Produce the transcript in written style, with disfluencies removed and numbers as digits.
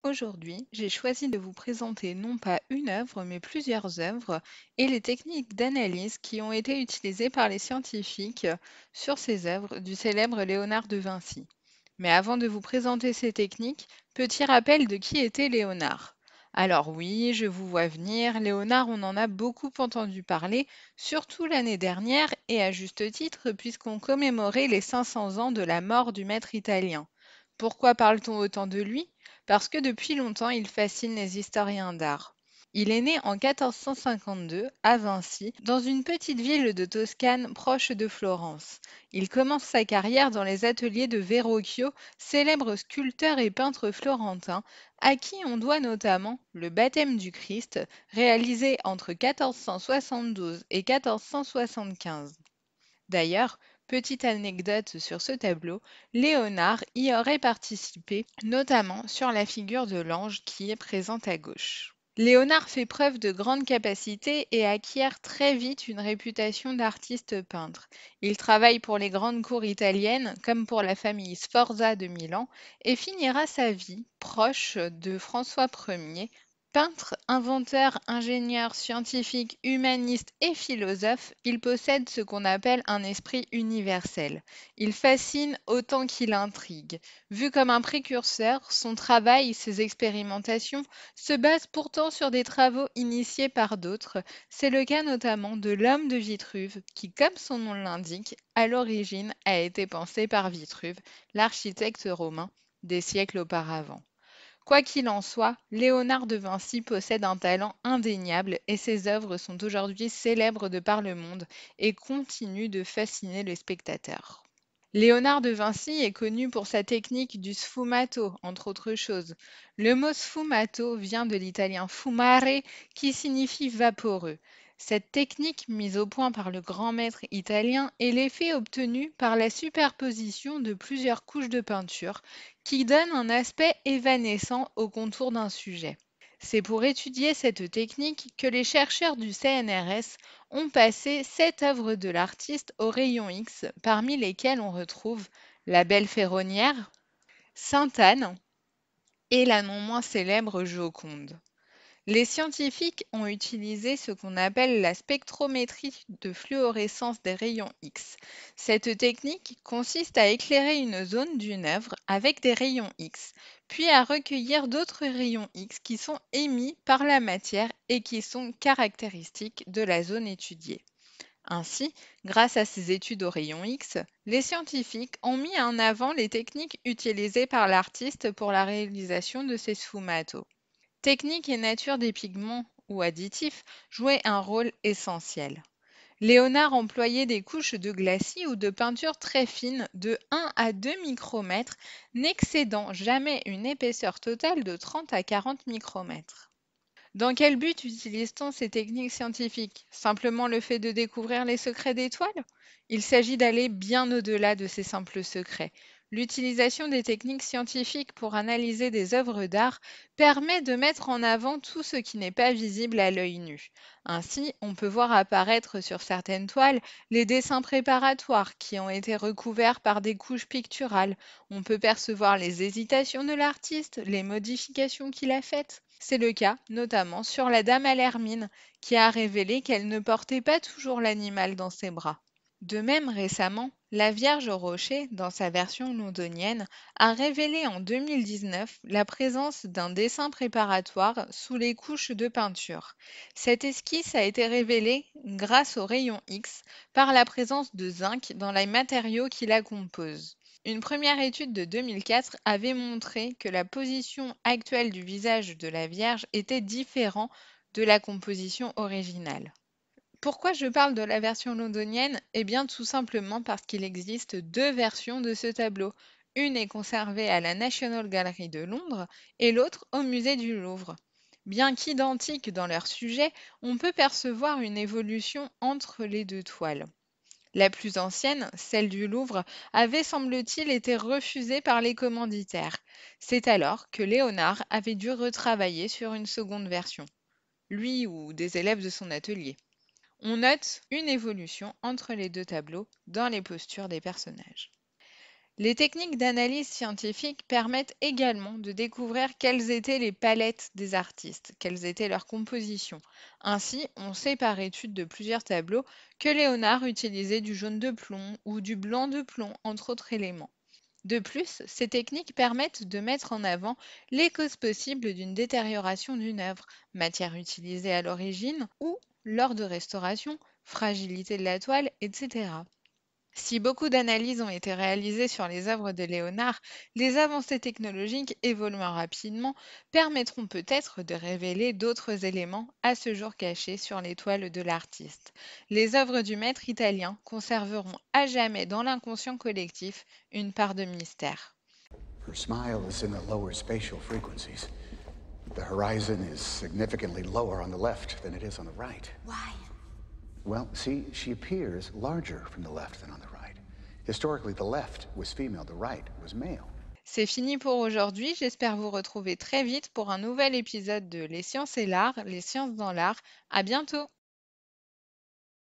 Aujourd'hui, j'ai choisi de vous présenter non pas une œuvre, mais plusieurs œuvres et les techniques d'analyse qui ont été utilisées par les scientifiques sur ces œuvres du célèbre Léonard de Vinci. Mais avant de vous présenter ces techniques, petit rappel de qui était Léonard. Alors oui, je vous vois venir, Léonard, on en a beaucoup entendu parler, surtout l'année dernière et à juste titre puisqu'on commémorait les 500 ans de la mort du maître italien. Pourquoi parle-t-on autant de lui? Parce que depuis longtemps, il fascine les historiens d'art. Il est né en 1452 à Vinci, dans une petite ville de Toscane proche de Florence. Il commence sa carrière dans les ateliers de Verrocchio, célèbre sculpteur et peintre florentin, à qui on doit notamment le baptême du Christ, réalisé entre 1472 et 1475. D'ailleurs, petite anecdote sur ce tableau, Léonard y aurait participé, notamment sur la figure de l'ange qui est présente à gauche. Léonard fait preuve de grande capacité et acquiert très vite une réputation d'artiste peintre. Il travaille pour les grandes cours italiennes comme pour la famille Sforza de Milan et finira sa vie proche de François Ier. Peintre, inventeur, ingénieur, scientifique, humaniste et philosophe, il possède ce qu'on appelle un esprit universel. Il fascine autant qu'il intrigue. Vu comme un précurseur, son travail, ses expérimentations se basent pourtant sur des travaux initiés par d'autres. C'est le cas notamment de l'homme de Vitruve, qui, comme son nom l'indique, à l'origine a été pensé par Vitruve, l'architecte romain, des siècles auparavant. Quoi qu'il en soit, Léonard de Vinci possède un talent indéniable et ses œuvres sont aujourd'hui célèbres de par le monde et continuent de fasciner les spectateurs. Léonard de Vinci est connu pour sa technique du sfumato, entre autres choses. Le mot sfumato vient de l'italien fumare, qui signifie vaporeux. Cette technique, mise au point par le grand maître italien, est l'effet obtenu par la superposition de plusieurs couches de peinture, qui donne un aspect évanescent au contour d'un sujet. C'est pour étudier cette technique que les chercheurs du CNRS ont passé 7 œuvres de l'artiste au rayon X, parmi lesquelles on retrouve La Belle Ferronnière, Sainte-Anne et la non moins célèbre Joconde. Les scientifiques ont utilisé ce qu'on appelle la spectrométrie de fluorescence des rayons X. Cette technique consiste à éclairer une zone d'une œuvre avec des rayons X, puis à recueillir d'autres rayons X qui sont émis par la matière et qui sont caractéristiques de la zone étudiée. Ainsi, grâce à ces études aux rayons X, les scientifiques ont mis en avant les techniques utilisées par l'artiste pour la réalisation de ces sfumatos. Technique et nature des pigments ou additifs jouaient un rôle essentiel. Léonard employait des couches de glacis ou de peinture très fines de 1 à 2 micromètres, n'excédant jamais une épaisseur totale de 30 à 40 micromètres. Dans quel but utilise-t-on ces techniques scientifiques? Simplement le fait de découvrir les secrets des toiles? Il s'agit d'aller bien au-delà de ces simples secrets. L'utilisation des techniques scientifiques pour analyser des œuvres d'art permet de mettre en avant tout ce qui n'est pas visible à l'œil nu. Ainsi, on peut voir apparaître sur certaines toiles les dessins préparatoires qui ont été recouverts par des couches picturales. On peut percevoir les hésitations de l'artiste, les modifications qu'il a faites. C'est le cas, notamment, sur la dame à l'hermine, qui a révélé qu'elle ne portait pas toujours l'animal dans ses bras. De même, récemment, la Vierge au Rocher, dans sa version londonienne, a révélé en 2019 la présence d'un dessin préparatoire sous les couches de peinture. Cette esquisse a été révélée grâce au rayon X par la présence de zinc dans les matériaux qui la composent. Une première étude de 2004 avait montré que la position actuelle du visage de la Vierge était différente de la composition originale. Pourquoi je parle de la version londonienne? Eh bien, tout simplement parce qu'il existe deux versions de ce tableau. Une est conservée à la National Gallery de Londres et l'autre au musée du Louvre. Bien qu'identiques dans leur sujet, on peut percevoir une évolution entre les deux toiles. La plus ancienne, celle du Louvre, avait semble-t-il été refusée par les commanditaires. C'est alors que Léonard avait dû retravailler sur une seconde version, lui ou des élèves de son atelier. On note une évolution entre les deux tableaux dans les postures des personnages. Les techniques d'analyse scientifique permettent également de découvrir quelles étaient les palettes des artistes, quelles étaient leurs compositions. Ainsi, on sait par étude de plusieurs tableaux que Léonard utilisait du jaune de plomb ou du blanc de plomb, entre autres éléments. De plus, ces techniques permettent de mettre en avant les causes possibles d'une détérioration d'une œuvre, matière utilisée à l'origine ou lors de restauration, fragilité de la toile, etc. Si beaucoup d'analyses ont été réalisées sur les œuvres de Léonard, les avancées technologiques évoluant rapidement permettront peut-être de révéler d'autres éléments à ce jour cachés sur les toiles de l'artiste. Les œuvres du maître italien conserveront à jamais dans l'inconscient collectif une part de mystère. Her smile is in the lower spatial frequencies. The horizon is significantly lower on the left than it is on the right. Why? Well, see, she appears larger from the left than on the right. Historically, the left was female, the right was male. C'est fini pour aujourd'hui, j'espère vous retrouver très vite pour un nouvel épisode de Les sciences et l'art, les sciences dans l'art. À bientôt!